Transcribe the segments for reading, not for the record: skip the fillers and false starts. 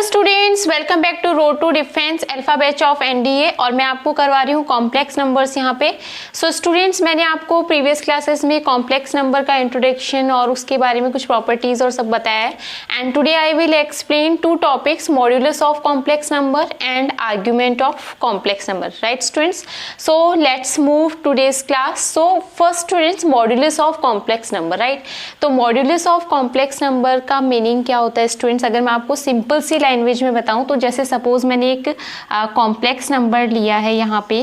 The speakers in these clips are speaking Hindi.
Hello students, welcome back to road to defence alpha batch of NDA और मैं आपको करवा रही हूँ कॉम्प्लेक्स नंबर्स यहाँ पे। सो स्टूडेंट्स, मैंने आपको प्रीवियस क्लासेस में कॉम्प्लेक्स नंबर का इंट्रोडक्शन और उसके बारे में कुछ प्रॉपर्टीज और सब बताया है। And today I will explain to topics, modulus of complex number and argument of complex number. Right students, so let's move today's class. So first students, modulus of complex number. Right, तो मॉड्यूलस ऑफ कॉम्प्लेक्स नंबर का मीनिंग क्या होता है स्टूडेंट्स? अगर मैं आपको सिंपल सी लैंग्वेज में बताऊं तो जैसे सपोज मैंने एक कॉम्प्लेक्स नंबर लिया है यहाँ पे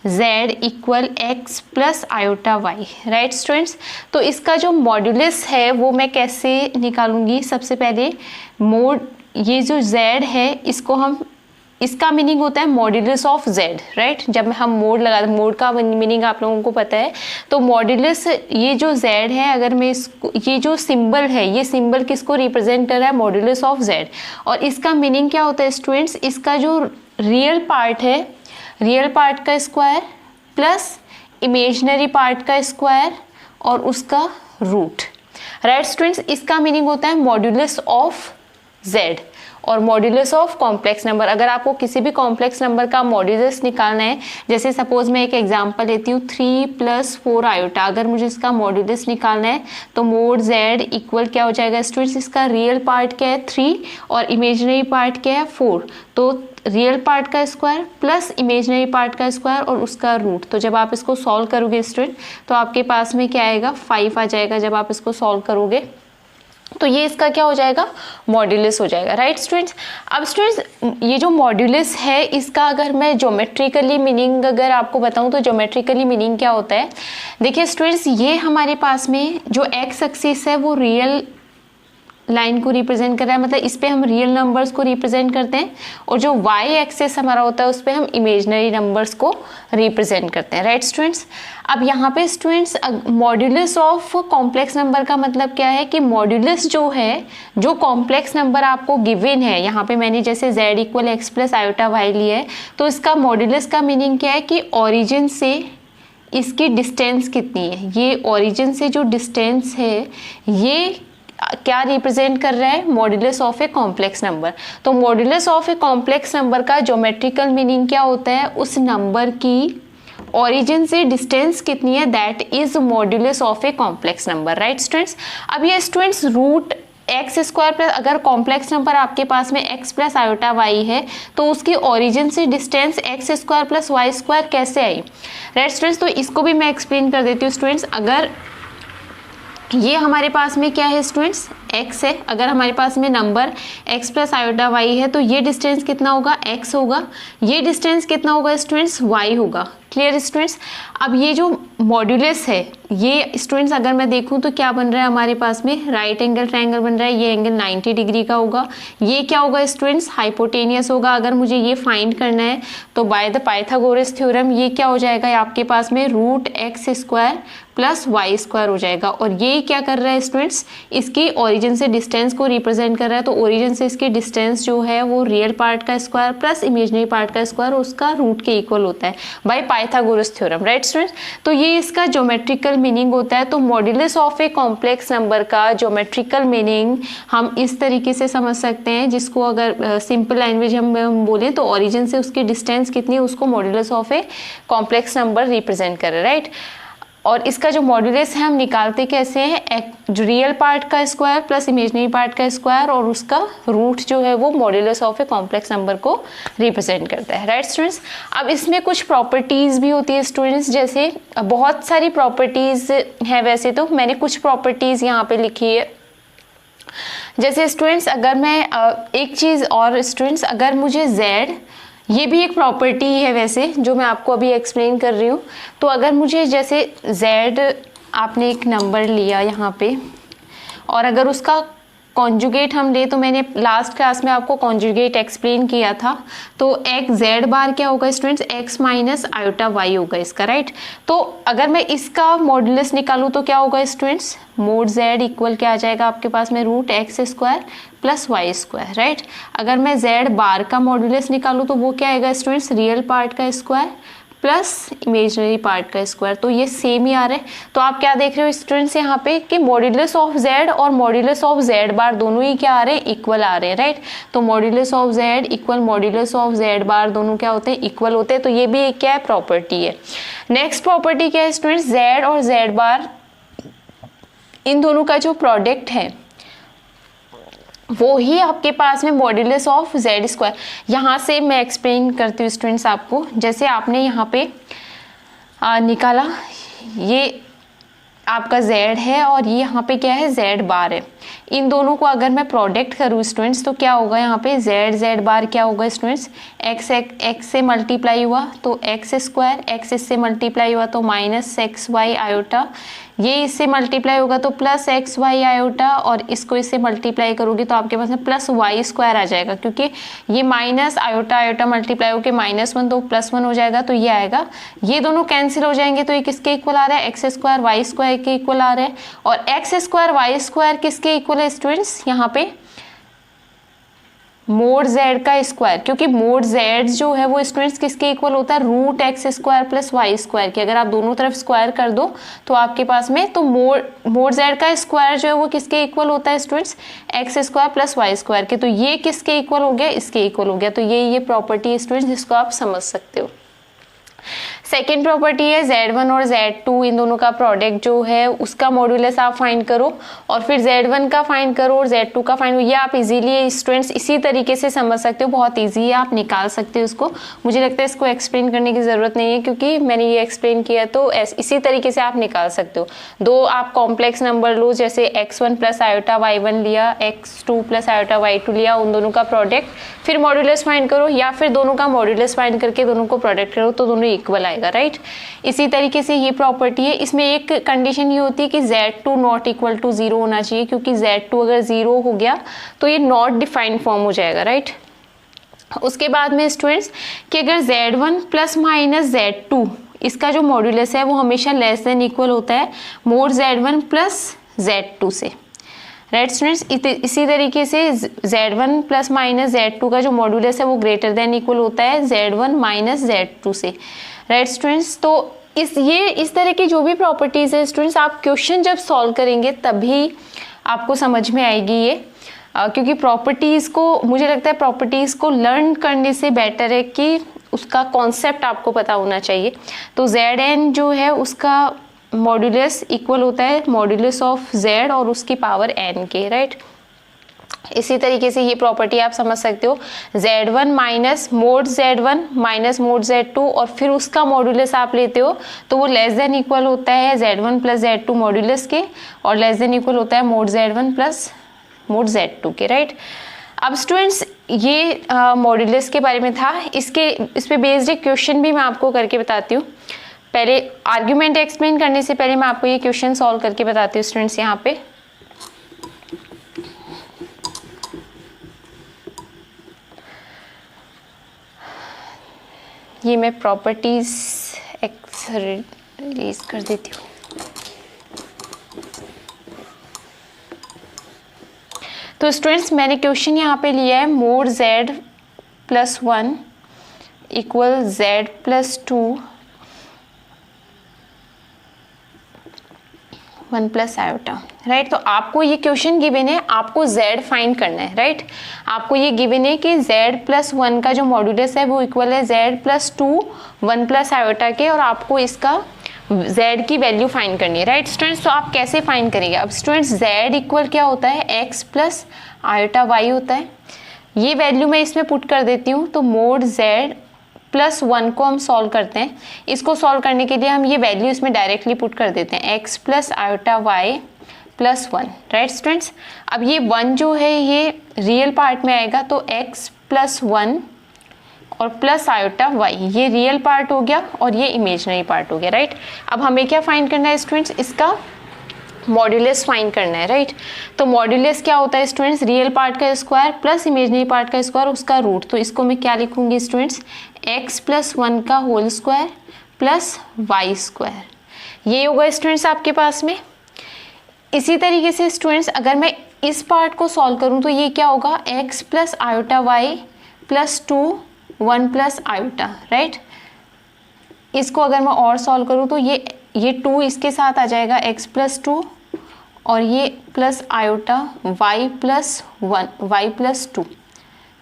z equal x plus iota y। Right students, तो इसका जो मॉड्यूलस है वो मैं कैसे निकालूंगी? सबसे पहले मोड, ये जो z है इसको हम, इसका मीनिंग होता है मॉड्यूलस ऑफ z। राइट, जब हम मोड लगा, मोड का मीनिंग आप लोगों को पता है। तो मॉड्यूलस, ये जो z है, अगर मैं इसको, ये जो सिंबल है, ये सिंबल किसको रिप्रेजेंट कर रहा है? Modulus of z। और इसका मीनिंग क्या होता है स्टूडेंट्स? इसका जो रियल पार्ट है, रियल पार्ट का स्क्वायर प्लस इमेजिनरी पार्ट का स्क्वायर और उसका रूट। राइट स्टूडेंट्स, इसका मीनिंग होता है मॉड्यूलस ऑफ z और मॉड्यूलस ऑफ कॉम्प्लेक्स नंबर। अगर आपको किसी भी कॉम्प्लेक्स नंबर का मॉड्यूलस निकालना है, जैसे सपोज मैं एक एग्जांपल लेती हूँ 3 + 4 आयोटा, अगर मुझे इसका मॉड्यूलस निकालना है तो मोड z इक्वल क्या हो जाएगा स्टूडेंट्स? इसका रियल पार्ट क्या है? 3 और इमेजिनरी पार्ट क्या है? 4। तो रियल पार्ट का स्क्वायर प्लस इमेजिनरी पार्ट का स्क्वायर और उसका रूट। तो जब आप इसको सॉल्व करोगे स्टूडेंट तो आपके पास में क्या आएगा? 5 आ जाएगा जब आप इसको सॉल्व करोगे। तो ये इसका क्या हो जाएगा? मॉड्यूलस हो जाएगा। राइट स्टूडेंट्स, अब स्टूडेंट्स ये जो मॉड्यूलस है इसका अगर मैं ज्योमेट्रिकली मीनिंग अगर आपको बताऊं तो ज्योमेट्रिकली मीनिंग क्या होता है? देखिए स्टूडेंट्स, ये हमारे पास में जो एक्स एक्सिस है वो रियल लाइन को रिप्रेजेंट कर रहा है, मतलब इस पे हम रियल नंबर्स को रिप्रेजेंट करते हैं, और जो वाई एक्सिस हमारा होता है उस पे हम इमेजिनरी नंबर्स को रिप्रेजेंट करते हैं। राइट स्टूडेंट्स, अब यहाँ पे students modulus of complex number का मतलब क्या है कि मॉड्यूलस जो है, जो कॉम्प्लेक्स नंबर आपको गिवन है, यहाँ पे मैंने जैसे z equal x plus iota y लिया है, तो इसका मॉड्यूलस का मीनिंग क्या है कि ओरिजिन से इसकी डिस्टेंस कितनी है। ये ओरिजिन से जो डिस्टेंस है ये क्या रिप्रेजेंट कर रहा है? Modulus of a complex number. तो modulus of a complex number का ज्योमेट्रिकल मीनिंग क्या होता है? उस नंबर की ओरिजिन से डिस्टेंस कितनी है, that is modulus of a complex number. Right students, अब ये students root x square plus, अगर कॉम्प्लेक्स नंबर आपके पास में x प्लस आयोटा वाई है तो उसकी ओरिजिन से distance x square plus y square कैसे आई? राइट स्टूडेंट्स, तो इसको भी मैं एक्सप्लेन कर देती हूँ स्टूडेंट्स। अगर ये हमारे पास में क्या है स्टूडेंट्स? x है। अगर हमारे पास में number x plus iota y है तो ये डिस्टेंस कितना होगा? x होगा। ये डिस्टेंस कितना होगा स्टूडेंट्स? y होगा। क्लियर स्टूडेंट्स, अब ये जो मॉड्यूलस है ये स्टूडेंट्स अगर मैं देखूं तो क्या बन रहा है हमारे पास में? राइट एंगल ट्रायंगल बन रहा है। ये एंगल 90 डिग्री का होगा। ये क्या होगा स्टूडेंट्स? हाइपोटेनियस होगा। अगर मुझे ये फाइंड करना है तो बाय द पाइथागोरस थ्योरम ये क्या हो जाएगा आपके पास में? Root x square plus y square हो जाएगा। और ये क्या कर रहा है स्टूडेंट्स? इसकी ओरिजिन से डिस्टेंस को रिप्रेजेंट कर रहा है। तो ओरिजिन से इसकी डिस्टेंस जो है वो रियल पार्ट का स्क्वायर प्लस इमेजिनरी पार्ट का स्क्वायर उसका रूट के इक्वल होता है by Pythagoras theorem. Right students, तो ये इसका ज्योमेट्रिकल मीनिंग होता है। तो modulus of a complex number का ज्योमेट्रिकल मीनिंग हम इस तरीके से समझ सकते हैं, जिसको अगर सिंपल लैंग्वेज हम बोलें तो ओरिजिन से उसकी डिस्टेंस कितनी है उसको modulus of a complex number represent कर रहा है। राइट, और इसका जो मॉड्यूलस है हम निकालते कैसे हैं? जो रियल पार्ट का स्क्वायर प्लस इमेजिनरी पार्ट का स्क्वायर और उसका रूट जो है वो modulus of a complex number को रिप्रेजेंट करता है। राइट स्टूडेंट्स, अब इसमें कुछ प्रॉपर्टीज़ भी होती है स्टूडेंट्स, जैसे बहुत सारी प्रॉपर्टीज़ हैं वैसे तो, मैंने कुछ प्रॉपर्टीज़ यहाँ पे लिखी है। जैसे स्टूडेंट्स अगर मैं एक चीज़ और स्टूडेंट्स, अगर मुझे z, ये भी एक प्रॉपर्टी है वैसे जो मैं आपको अभी एक्सप्लेन कर रही हूँ। तो अगर मुझे जैसे z, आपने एक नंबर लिया यहाँ पे और अगर उसका कॉन्जुगेट हम ले, तो मैंने लास्ट क्लास में आपको कॉन्जुगेट एक्सप्लेन किया था। तो x z बार क्या होगा students? x minus iota y होगा इसका। राइट, तो अगर मैं इसका मॉड्यूलस निकालूँ तो क्या होगा स्टूडेंट्स? मोड z इक्वल क्या आ जाएगा आपके पास में? Root x square plus y square. Right, अगर मैं z बार का मॉड्यूलस निकालूँ तो वो क्या आएगा स्टूडेंट्स? रियल पार्ट का स्क्वायर प्लस इमेजिनरी पार्ट का स्क्वायर, तो ये सेम ही आ रहा है। तो आप क्या देख रहे हो स्टूडेंट्स यहाँ पे कि मॉड्यूलस ऑफ जेड और मॉड्यूलस ऑफ जेड बार दोनों ही क्या आ रहे हैं, इक्वल आ रहे हैं, राइट। तो modulus of Z equal modulus of Z bar दोनों क्या होते हैं, इक्वल होते हैं। तो ये भी एक क्या है, प्रॉपर्टी है। नेक्स्ट प्रॉपर्टी क्या है स्टूडेंट्स, जेड और जेड बार इन दोनों का जो प्रोडक्ट है वो ही आपके पास में मॉड्यूलस ऑफ जेड स्क्वायर। यहाँ से मैं एक्सप्लेन करती हूँ स्टूडेंट्स आपको। जैसे आपने यहाँ पे निकाला, ये आपका z है और ये यहाँ पे क्या है, z बार है। इन दोनों को अगर मैं प्रोडक्ट करूँ स्टूडेंट्स तो क्या होगा, यहाँ पे z बार क्या होगा स्टूडेंट्स, x से मल्टीप्लाई हुआ तो x स्क्वायर, x इससे मल्टीप्लाई हुआ तो माइनस एक्स वाई आयोटा, ये इससे मल्टीप्लाई होगा तो प्लस एक्स वाई आयोटा, और इसको इससे मल्टीप्लाई करोगे तो आपके पास में प्लस वाई स्क्वायर आ जाएगा, क्योंकि ये माइनस आयोटा आयोटा मल्टीप्लाई होकर -1 तो +1 हो जाएगा, तो ये आएगा। ये दोनों कैंसिल हो जाएंगे तो ये किसके इक्वल आ रहा है, एक्स स्क्वायर वाई स्क्वायर के इक्वल आ रहा है। और एक्स स्क्वायर वाई स्क्वायर किसके इक्वल है स्टूडेंट्स, यहाँ पे मोड जेड का स्क्वायर, क्योंकि मोड जेड जो है वो स्टूडेंट्स किसके इक्वल होता है, root x square plus y square के। अगर आप दोनों तरफ स्क्वायर कर दो तो आपके पास में तो मोड जेड का स्क्वायर जो है वो किसके इक्वल होता है students, x square plus y square के। तो ये किसके इक्वल हो गया, इसके इक्वल हो गया। तो ये प्रॉपर्टी है स्टूडेंट्स जिसको आप समझ सकते हो। सेकेंड प्रॉपर्टी है Z1 और Z2 इन दोनों का प्रोडक्ट जो है उसका मॉड्यूलस आप फाइंड करो, और फिर Z1 का फाइंड करो और Z2 का फाइंड करो। ये आप इजीली स्टूडेंट्स इसी तरीके से समझ सकते हो, बहुत इजी है, आप निकाल सकते हो उसको। मुझे लगता है इसको एक्सप्लेन करने की ज़रूरत नहीं है क्योंकि मैंने ये एक्सप्लेन किया, तो इसी तरीके से आप निकाल सकते हो। दो आप कॉम्प्लेक्स नंबर लो, जैसे x1 प्लस आयोटा y1 लिया, x2 प्लस आयोटा y2 लिया, उन दोनों का प्रोडक्ट, फिर मॉड्यूलस फाइंड करो, या फिर दोनों का मॉड्यूलस फाइंड करके दोनों को प्रोडक्ट करो तो दोनों इक्वल आएगा, राइट। इसी तरीके से ये प्रॉपर्टी है। इसमें एक कंडीशन ये होती है कि Z2 नॉट इक्वल टू 0 होना चाहिए, क्योंकि Z2 अगर 0 हो गया तो ये नॉट डिफाइंड फॉर्म हो जाएगा, राइट। उसके बाद में स्टूडेंट्स कि अगर Z1 प्लस माइनस Z2 इसका जो मॉड्यूलस है वो हमेशा लेस देन इक्वल होता है मोड Z1 प्लस Z2 से, राइट स्टूडेंट्स। इसी तरीके से Z1 प्लस माइनस Z2 का जो मॉड्यूलस है वो ग्रेटर देन इक्वल होता है Z1 माइनस Z2 से, राइट स्टूडेंट्स। तो इस तरह की जो भी प्रॉपर्टीज है स्टूडेंट्स, आप क्वेश्चन जब सॉल्व करेंगे तभी आपको समझ में आएगी ये, क्योंकि प्रॉपर्टीज को मुझे लगता है प्रॉपर्टीज को लर्न करने से बेटर है कि उसका कॉन्सेप्ट आपको पता होना चाहिए। तो Zn जो है उसका मॉड्यूलस इक्वल होता है मॉड्यूलस ऑफ Z और उसकी पावर n के, राइट। इसी तरीके से ये प्रॉपर्टी आप समझ सकते हो, Z1 minus mode Z1 minus mode Z2 और फिर उसका मॉड्यूलस आप लेते हो तो वो लेस देन इक्वल होता है Z1 प्लस Z2 मॉड्यूलस के, और लेस देन इक्वल होता है mode Z1 plus mode Z2 के, राइट। अब स्टूडेंट्स ये मॉड्यूलस के बारे में था। इस पे बेस्ड एक क्वेश्चन भी मैं आपको करके बताती हूँ। पहले आर्ग्यूमेंट एक्सप्लेन करने से पहले मैं आपको ये क्वेश्चन सॉल्व करके बताती हूँ स्टूडेंट्स। यहाँ पे ये मैं प्रॉपर्टीज रिलीज कर देती हूँ। तो स्टूडेंट्स मैंने क्वेश्चन यहाँ पे लिया है mode Z plus 1 equal Z plus 2 1 plus iota, right. तो आपको ये क्वेश्चन गिवन है, आपको Z फाइंड करना है, राइट। आपको ये गिवन है कि Z प्लस 1 का जो मॉड्यूलस है वो इक्वल है Z प्लस 2 1 प्लस आयोटा के, और आपको इसका Z की वैल्यू फाइंड करनी है, राइट स्टूडेंट्स। तो आप कैसे फाइंड करेंगे, अब स्टूडेंट्स Z इक्वल क्या होता है, x प्लस आयोटा y होता है। ये वैल्यू मैं इसमें पुट कर देती हूँ, तो मोड Z प्लस 1 को हम सॉल्व करते हैं। इसको सॉल्व करने के लिए हम ये वैल्यू इसमें डायरेक्टली पुट कर देते हैं, x plus iota y plus 1, right students. अब ये 1 जो है ये रियल पार्ट में आएगा, तो x प्लस 1 और प्लस आयोटा y ये रियल पार्ट हो गया और ये इमेजिनरी पार्ट हो गया, राइट। अब हमें क्या फाइंड करना है स्टूडेंट्स, इसका मॉड्यूलस फाइंड करना है, राइट। तो मॉड्यूलस क्या होता है स्टूडेंट्स, रियल पार्ट का स्क्वायर प्लस इमेजिनरी पार्ट का स्क्वायर उसका रूट। तो इसको मैं क्या लिखूंगी स्टूडेंट्स, x प्लस 1 का whole square plus y square, ये होगा स्टूडेंट्स आपके पास में। इसी तरीके से स्टूडेंट्स अगर मैं इस पार्ट को सॉल्व करूं तो ये क्या होगा, x plus iota y plus 2 1 plus iota, right. इसको अगर मैं और सॉल्व करूँ तो ये 2 इसके साथ आ जाएगा x+2 और ये प्लस आयोटा y+1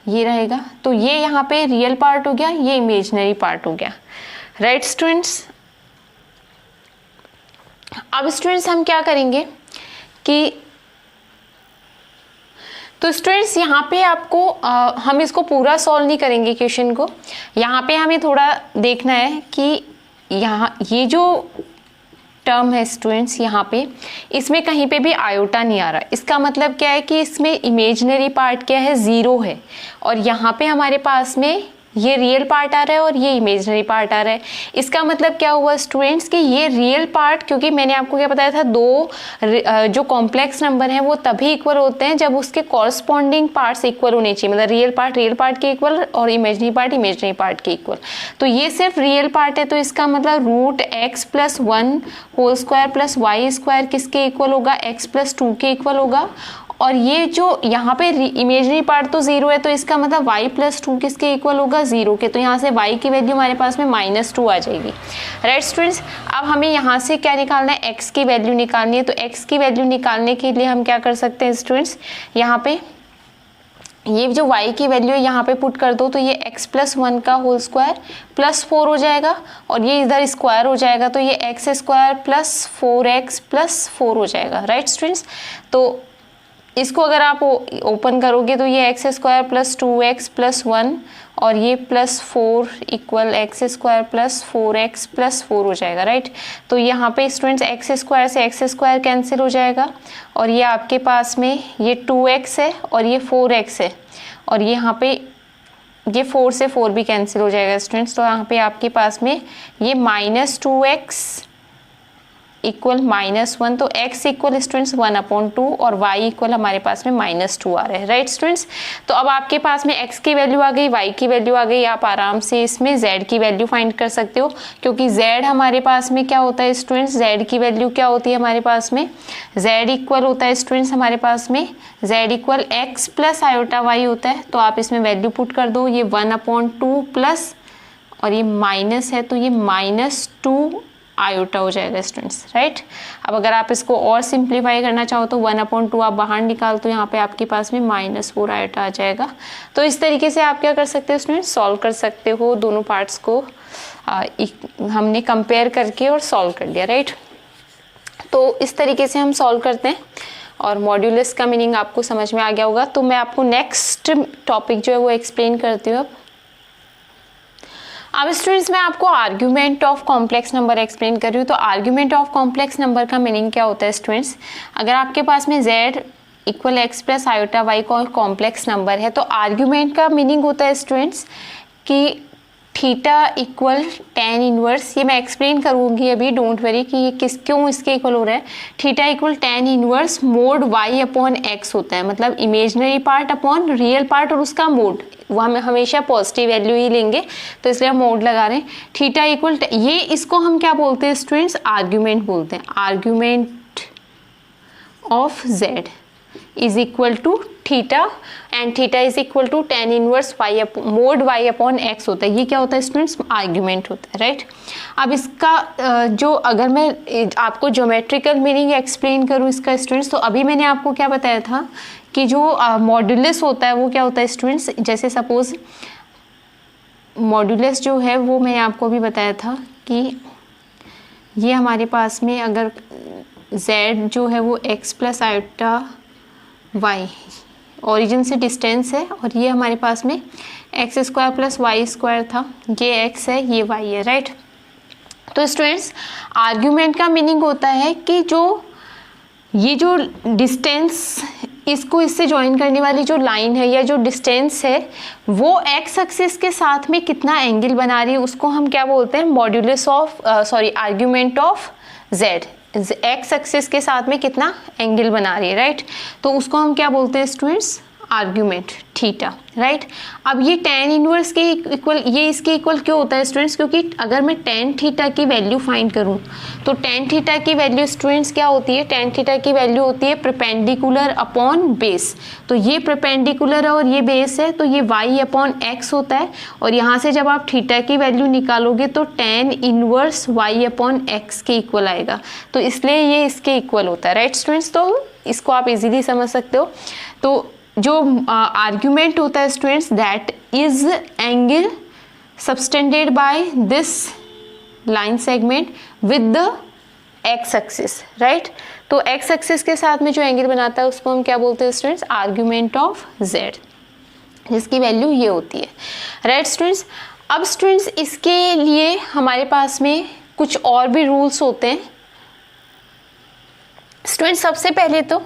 ये रहेगा। तो ये यहाँ पे रियल पार्ट हो गया, ये इमेजिनरी पार्ट हो गया। राइट स्टूडेंट्स, अब स्टूडेंट्स हम क्या करेंगे कि तो स्टूडेंट्स यहाँ पे आपको हम इसको पूरा सॉल्व नहीं करेंगे क्वेश्चन को। यहाँ पे हमें थोड़ा देखना है कि यहाँ ये जो टर्म है स्टूडेंट्स, यहाँ पे इसमें कहीं पे भी आयोटा नहीं आ रहा। इसका मतलब क्या है कि इसमें इमेजिनरी पार्ट क्या है, 0 है, और यहाँ पे हमारे पास में ये रियल पार्ट आ रहा है और ये इमेजिनरी पार्ट आ रहा है। इसका मतलब क्या हुआ स्टूडेंट्स कि ये रियल पार्ट, क्योंकि मैंने आपको क्या बताया था, दो जो कॉम्प्लेक्स नंबर हैं वो तभी इक्वल होते हैं जब उसके कॉरस्पॉन्डिंग पार्ट्स इक्वल होने चाहिए, मतलब रियल पार्ट के इक्वल और इमेजिनरी पार्ट के इक्वल। तो ये सिर्फ रियल पार्ट है, तो इसका मतलब √x+1 whole square plus y square किसके इक्वल होगा, x+2 के इक्वल होगा। और ये जो यहाँ पे इमेजिनरी पार्ट तो 0 है, तो इसका मतलब y+2 किसके इक्वल होगा, 0 के। तो यहाँ से y की वैल्यू हमारे पास में -2 आ जाएगी। राइट स्टूडेंट्स, अब हमें यहाँ से क्या निकालना है, x की वैल्यू निकालनी है। तो x की वैल्यू निकालने के लिए हम क्या कर सकते हैं स्टूडेंट्स, यहाँ पे ये जो y की वैल्यू है यहाँ पे पुट कर दो, तो ये x+1 का होल स्क्वायर +4 हो जाएगा, और ये इधर स्क्वायर हो जाएगा, तो ये x² + 4x + 4 हो जाएगा। राइट स्टूडेंट्स, तो इसको अगर आप ओपन करोगे तो ये x² + 2x + 1 और ये +4 = x² + 4x + 4 हो जाएगा। राइट, तो यहाँ पे स्टूडेंट्स x² से x² कैंसिल हो जाएगा, और ये आपके पास में ये 2x है और ये 4x है, और ये यहाँ पे ये 4 से 4 भी कैंसिल हो जाएगा स्टूडेंट्स। तो यहाँ पे आपके पास में ये -2x इक्वल -1, तो x इक्वल स्टूडेंट्स 1/2 और y इक्वल हमारे पास में -2 आ रहा है। राइट स्टूडेंट्स, तो अब आपके पास में x की वैल्यू आ गई, y की वैल्यू आ गई, आप आराम से इसमें z की वैल्यू फाइंड कर सकते हो, क्योंकि z हमारे पास में क्या होता है स्टूडेंट्स, z की वैल्यू क्या होती है हमारे पास में, z इक्वल होता है स्टूडेंट्स हमारे पास में z equal x + iota y होता है। तो आप इसमें वैल्यू पुट कर दो, ये 1/2 प्लस और ये माइनस है, तो ये -2 आयोटा हो जाएगा स्टूडेंट्स। राइट, अब अगर आप इसको और सिंप्लीफाई करना चाहो तो 1/2 आप बाहर निकाल, तो यहाँ पे आपके पास में -4 आयोटा आ जाएगा। तो इस तरीके से आप क्या कर सकते हो स्टूडेंट्स, सॉल्व कर सकते हो दोनों पार्ट्स को। हमने कंपेयर करके और सॉल्व कर लिया। राइट, तो इस तरीके से हम सॉल्व करते हैं, और मॉड्यूलस का मीनिंग आपको समझ में आ गया होगा। तो मैं आपको नेक्स्ट टॉपिक जो है वो एक्सप्लेन करती हूँ। अब स्टूडेंट्स मैं आपको argument of complex number explain कर रही हूँ। तो आर्ग्यूमेंट ऑफ कॉम्प्लेक्स नंबर का मीनिंग क्या होता है स्टूडेंट्स, अगर आपके पास में z equal x + iota y का कॉम्प्लेक्स नंबर है, तो आर्ग्यूमेंट का मीनिंग होता है स्टूडेंट्स कि थीटा इक्वल tan इनवर्स, ये मैं एक्सप्लेन करूँगी अभी, डोंट वरी कि ये क्यों इसके इक्वल हो रहा है। Theta equal tan inverse mod y/x होता है, मतलब imaginary part upon real part, और उसका मोड वो हमें हमेशा पॉजिटिव वैल्यू ही लेंगे, तो इसलिए हम मोड लगा रहे हैं। थीटा इक्वल, ये इसको हम क्या बोलते हैं स्टूडेंट्स, आर्ग्यूमेंट बोलते हैं। Argument of z is equal to theta, and theta is equal to tan inverse mod y/x होता है। ये क्या होता है स्टूडेंट्स, आर्ग्यूमेंट होता है। राइट, अब इसका जो अगर मैं आपको ज्योमेट्रिकल मीनिंग एक्सप्लेन करूँ इसका स्टूडेंट्स, तो अभी मैंने आपको क्या बताया था कि जो मॉड्यूलस होता है वो क्या होता है स्टूडेंट्स, जैसे सपोज मॉड्यूलस जो है वो मैंने आपको अभी बताया था कि ये हमारे पास में अगर z जो है वो x + आयोटा y ओरिजिन से डिस्टेंस है, और ये हमारे पास में x² + y² था, ये x है ये y है। राइट, तो स्टूडेंट्स आर्ग्यूमेंट का मीनिंग होता है कि जो ये जो डिस्टेंस, इसको इससे ज्वाइन करने वाली जो लाइन है या जो डिस्टेंस है वो x एक्सिस के साथ में कितना एंगल बना रही है, उसको हम क्या बोलते हैं, modulus of argument of z, x axis के साथ में कितना एंगल बना रही है। राइट, तो उसको हम क्या बोलते हैं स्टूडेंट्स, आर्ग्यूमेंट। Theta, right. अब ये tan इनवर्स के इक्वल, ये इसके इक्वल क्यों होता है स्टूडेंट्स, क्योंकि अगर मैं tan थीटा की वैल्यू फाइंड करूं तो tan थीटा की वैल्यू स्टूडेंट्स क्या होती है, tan थीटा की वैल्यू होती है परपेंडिकुलर अपॉन बेस। तो ये परपेंडिकुलर है और ये बेस है, तो ये y अपॉन x होता है, और यहाँ से जब आप थीटा की वैल्यू निकालोगे तो tan inverse y upon x के इक्वल आएगा, तो इसलिए ये इसके इक्वल होता है, राइट स्टूडेंट्स। तो इसको आप इजीली समझ सकते हो। तो जो आर्ग्यूमेंट होता है students, that is angle subtended by this line segment with the x axis, right. तो एक्स एक्सिस के साथ में जो एंगल बनाता है उसको हम क्या बोलते हैं स्टूडेंट्स, आर्ग्यूमेंट ऑफ z, जिसकी वैल्यू ये होती है, राइट स्टूडेंट्स। अब स्टूडेंट्स इसके लिए हमारे पास में कुछ और भी रूल्स होते हैं स्टूडेंट्स। सबसे पहले तो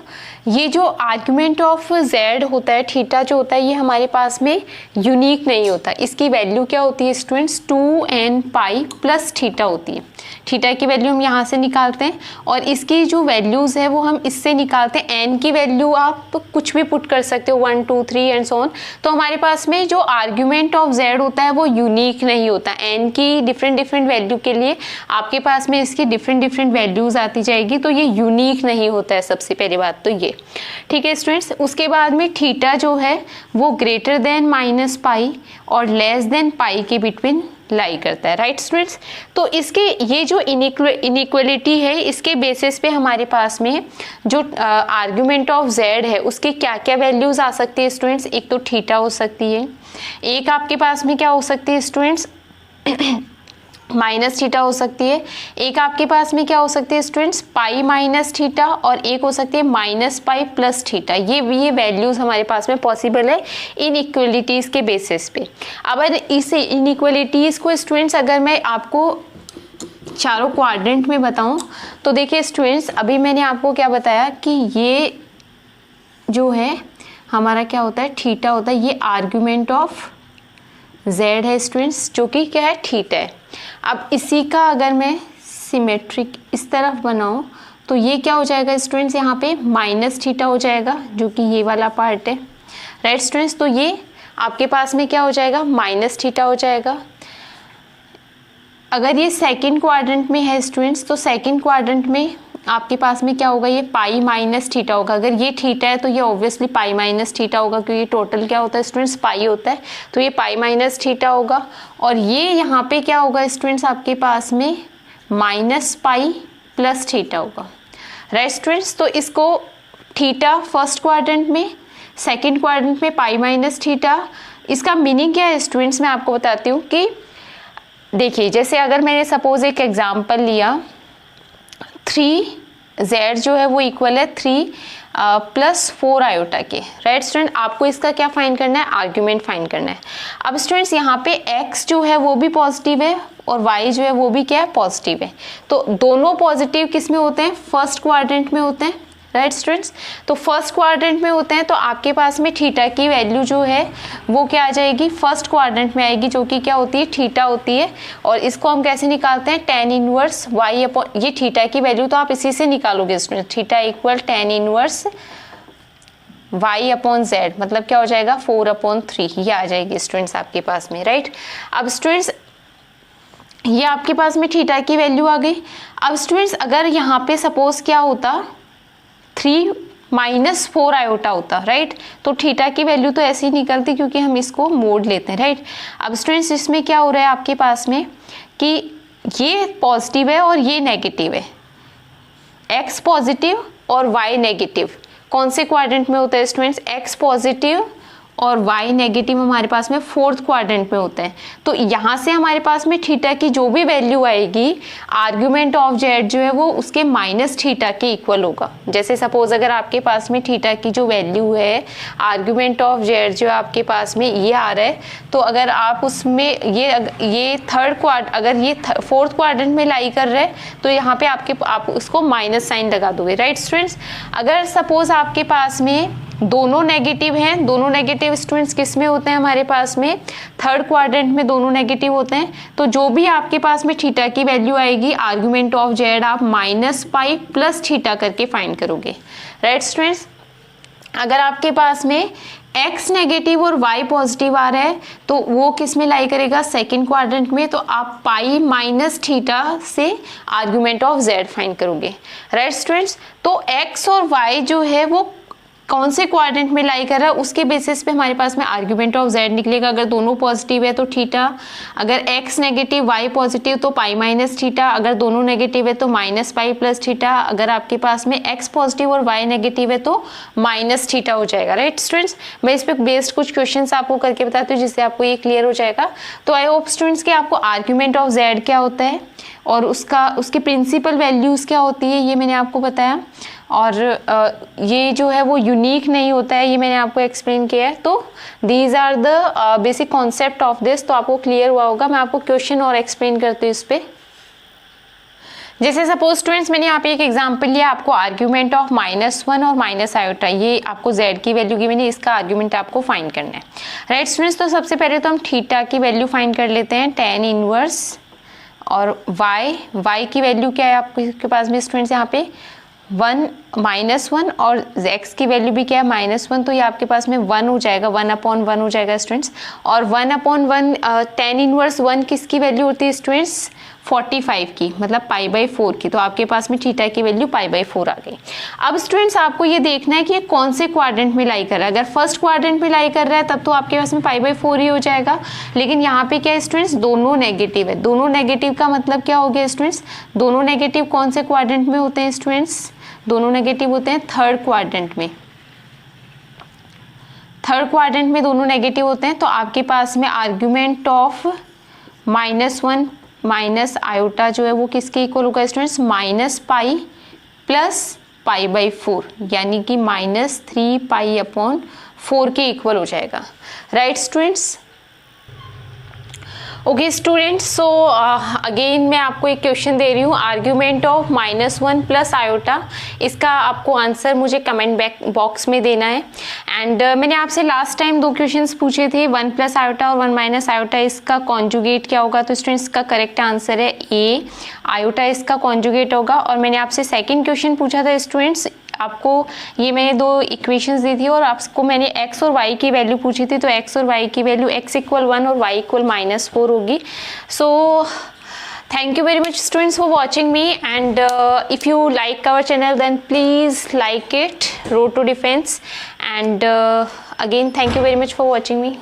ये जो आर्ग्यूमेंट ऑफ z होता है, थीटा जो होता है, ये हमारे पास में यूनिक नहीं होता। इसकी वैल्यू क्या होती है students, 2n pi plus theta होती है। थीटा की वैल्यू हम यहाँ से निकालते हैं और इसकी जो वैल्यूज़ है वो हम इससे निकालते हैं। n की वैल्यू आप कुछ भी पुट कर सकते हो, 1 2 3 एंड सो ऑन। तो हमारे पास में जो आर्ग्यूमेंट ऑफ z होता है वो यूनिक नहीं होता। n की डिफरेंट वैल्यू के लिए आपके पास में इसकी डिफरेंट वैल्यूज़ आती जाएगी, तो ये यूनिक नहीं होता है। सबसे पहली बात तो ये, ठीक है स्टूडेंट्स। उसके बाद में थीटा जो है वो ग्रेटर देन माइनस पाई और लेस देन पाई के बिटवीन लाई करता है, राइट स्टूडेंट्स। तो इसके ये जो इनइक्वलिटी है, इसके बेसिस पे हमारे पास में जो आर्ग्यूमेंट ऑफ z है उसके क्या क्या वैल्यूज आ सकती है स्टूडेंट्स। एक तो थीटा हो सकती है, एक आपके पास में क्या हो सकती है स्टूडेंट्स माइनस थीटा हो सकती है, एक आपके पास में क्या हो सकती है स्टूडेंट्स पाई माइनस थीटा, और एक हो सकती है माइनस पाई प्लस थीटा। ये वैल्यूज हमारे पास में पॉसिबल है इनइक्वलिटीज के बेसिस पे। अब इस इनइक्वलिटीज को स्टूडेंट्स अगर मैं आपको चारों क्वाड्रेंट में बताऊं तो देखिए स्टूडेंट्स, अभी मैंने आपको क्या बताया कि ये जो है हमारा क्या होता है, थीटा होता है। ये आर्ग्यूमेंट ऑफ z है स्टूडेंट्स, जो कि क्या है, थीटा है। अब इसी का अगर मैं सिमेट्रिक इस तरफ बनाऊं तो ये क्या हो जाएगा स्टूडेंट्स, यहाँ पे माइनस थीटा हो जाएगा, जो कि ये वाला पार्ट है, राइट स्टूडेंट्स। तो ये आपके पास में क्या हो जाएगा, माइनस थीटा हो जाएगा। अगर ये सेकंड क्वाड्रेंट में है स्टूडेंट्स, तो सेकंड क्वाड्रेंट में आपके पास में क्या होगा, ये पाई माइनस थीटा होगा। अगर ये थीटा है तो ये ऑब्वियसली पाई माइनस थीटा होगा, क्योंकि टोटल क्या होता है स्टूडेंट्स, पाई होता है, तो ये पाई माइनस थीटा होगा। और ये यहाँ पे क्या होगा स्टूडेंट्स, आपके पास में माइनस पाई प्लस थीटा होगा, राइट स्टूडेंट्स। तो इसको थीटा फर्स्ट क्वाड्रेंट में, सेकेंड क्वाड्रेंट में पाई माइनस थीटा। इसका मीनिंग क्या है स्टूडेंट्स, मैं आपको बताती हूँ कि देखिए, जैसे अगर मैंने सपोज एक एग्जाम्पल लिया, 3z जो है वो इक्वल है 3 प्लस 4 आयोटा के, राइट स्टूडेंट। आपको इसका क्या फाइंड करना है, आर्ग्यूमेंट फाइंड करना है। अब स्टूडेंट्स यहाँ पे x जो है वो भी पॉजिटिव है और y जो है वो भी क्या है, पॉजिटिव है। तो दोनों पॉजिटिव किस में होते हैं, फर्स्ट क्वाड्रेंट में होते हैं, राइट स्टूडेंट्स। तो फर्स्ट क्वाड्रेंट में होते हैं, तो आपके पास में थीटा की वैल्यू जो है वो क्या आ जाएगी, फर्स्ट क्वाड्रेंट में आएगी, जो कि क्या होती है, थीटा होती है। और इसको हम कैसे निकालते हैं, tan इनवर्स y अपॉन, ये थीटा की वैल्यू तो आप इसी से निकालोगे student, theta equal tan inverse y upon z, मतलब क्या हो जाएगा 4/3, ये आ जाएगी स्टूडेंट्स आपके पास में, राइट। अब स्टूडेंट्स ये आपके पास में थीटा की वैल्यू आ गई। अब स्टूडेंट्स अगर यहाँ पे सपोज क्या होता, 3 माइनस 4 आयोटा होता, राइट। तो थीटा की वैल्यू तो ऐसे ही निकलती, क्योंकि हम इसको मोड लेते हैं, राइट। अब स्टूडेंट्स इसमें क्या हो रहा है आपके पास में कि ये पॉजिटिव है और ये नेगेटिव है, x पॉजिटिव और y नेगेटिव। कौन से क्वाड्रेंट में होता है स्टूडेंट्स, x पॉजिटिव और y नेगेटिव हमारे पास में फोर्थ क्वाड्रेंट में होता है। तो यहाँ से हमारे पास में थीटा की जो भी वैल्यू आएगी, आर्ग्यूमेंट ऑफ z जो है वो उसके माइनस थीटा के इक्वल होगा। जैसे सपोज अगर आपके पास में थीटा की जो वैल्यू है, आर्ग्यूमेंट ऑफ z जो आपके पास में ये आ रहा है, तो अगर आप उसमें ये थर्ड क्वाड्रेंट, अगर ये फोर्थ क्वाड्रेंट में लाई कर रहे हैं, तो यहाँ पे आप उसको माइनस साइन लगा दोगे, राइट स्टूडेंट्स। अगर सपोज आपके पास में दोनों नेगेटिव हैं, दोनों नेगेटिव स्टूडेंट्स किस में होते हैं हमारे पास में, थर्ड क्वाड्रेंट में दोनों नेगेटिव होते हैं। तो जो भी आपके पास में थीटा की वैल्यू आएगी, आर्ग्यूमेंट ऑफ z आप माइनस पाई प्लस थीटा करके फाइंड करोगे, राइट स्टूडेंट्स। अगर आपके पास में x नेगेटिव और y पॉजिटिव आ रहा है तो वो किस में लाई करेगा, सेकंड क्वाड्रेंट में। तो आप पाई माइनस थीटा से आर्ग्यूमेंट ऑफ z फाइंड करोगे, राइट स्टूडेंट्स। तो x और y जो है वो कौन से क्वाड्रेंट में लाई कर रहा है उसके बेसिस पे हमारे पास में आर्ग्यूमेंट ऑफ z निकलेगा। अगर दोनों पॉजिटिव है तो थीटा, अगर x नेगेटिव y पॉजिटिव तो पाई माइनस थीटा, अगर दोनों नेगेटिव है तो माइनस पाई प्लस थीटा, अगर आपके पास में x पॉजिटिव और y नेगेटिव है तो माइनस थीटा हो जाएगा, राइट स्टूडेंट्स। मैं इस पे बेस्ड कुछ क्वेश्चंस आपको करके बताती हूँ जिससे आपको ये क्लियर हो जाएगा। तो आई होप स्टूडेंट्स कि आपको आर्ग्यूमेंट ऑफ z क्या होता है और उसकी प्रिंसिपल वैल्यूज क्या होती है ये मैंने आपको बताया, और ये जो है वो यूनिक नहीं होता है, ये मैंने आपको एक्सप्लेन किया है। तो these are the basic concept of this. तो आपको क्लियर हुआ होगा। मैं आपको क्वेश्चन और एक्सप्लेन करती हूँ इस पे। जैसे सपोज स्टूडेंट्स मैंने यहाँ पे एक एग्जांपल लिया, आपको आर्ग्यूमेंट ऑफ -1 और माइनस आयोटा, ये आपको z की वैल्यू की मैंने, इसका आर्ग्यूमेंट आपको फाइंड करना है, राइट स्टूडेंट्स। तो सबसे पहले तो हम थीटा की वैल्यू फाइंड कर लेते हैं, tan इनवर्स, और y की वैल्यू क्या है आपके पास में स्टूडेंट्स, यहाँ पे 1 -1 और x की वैल्यू भी क्या है -1, तो ये आपके पास में 1 हो जाएगा, 1/1 हो जाएगा स्टूडेंट्स। और 1/1 tan इनवर्स 1 किसकी वैल्यू होती है स्टूडेंट्स, 45 की, मतलब π/4 की। तो आपके पास में थीटा की वैल्यू π/4 आ गई। अब स्टूडेंट्स आपको ये देखना है कि ये कौन से क्वाड्रेंट में लाई कर रहा है। अगर फर्स्ट क्वाड्रेंट में लाई कर रहा है तब तो आपके पास में π/4 ही हो जाएगा, लेकिन यहाँ पे क्या है स्टूडेंट्स, दोनों नेगेटिव है। दोनों नेगेटिव का मतलब क्या हो गया स्टूडेंट्स, दोनों नेगेटिव कौन से क्वाड्रेंट में होते हैं स्टूडेंट्स, दोनों नेगेटिव होते हैं थर्ड क्वाड्रेंट में। थर्ड क्वाड्रेंट में दोनों नेगेटिव होते हैं। तो आपके पास में आर्ग्यूमेंट ऑफ -1 माइनस आयोटा जो है वो किसके इक्वल होगा स्टूडेंट्स, -पाई प्लस π/4, यानी कि -3π/4 के इक्वल हो जाएगा, right students. Okay students, so again मैं आपको एक क्वेश्चन दे रही हूँ, आर्ग्यूमेंट ऑफ -1 प्लस आयोटा। इसका आपको आंसर मुझे कमेंट बॉक्स में देना है। एंड मैंने आपसे लास्ट टाइम 2 क्वेश्चंस पूछे थे, 1 प्लस आयोटा और 1 माइनस आयोटा, इसका कॉन्जुगेट क्या होगा। तो स्टूडेंट्स का करेक्ट आंसर है ए, आयोटा इसका कॉन्जुगेट होगा। और मैंने आपसे सेकेंड क्वेश्चन पूछा था स्टूडेंट्स, आपको ये मैंने 2 इक्वेशंस दी थी और आपको मैंने x और y की वैल्यू पूछी थी। तो x और y की वैल्यू x = 1 और y = -4 होगी। सो thank you very much students for watching me, and if you like our channel then please like it, Road to Defense, and again thank you very much for watching me.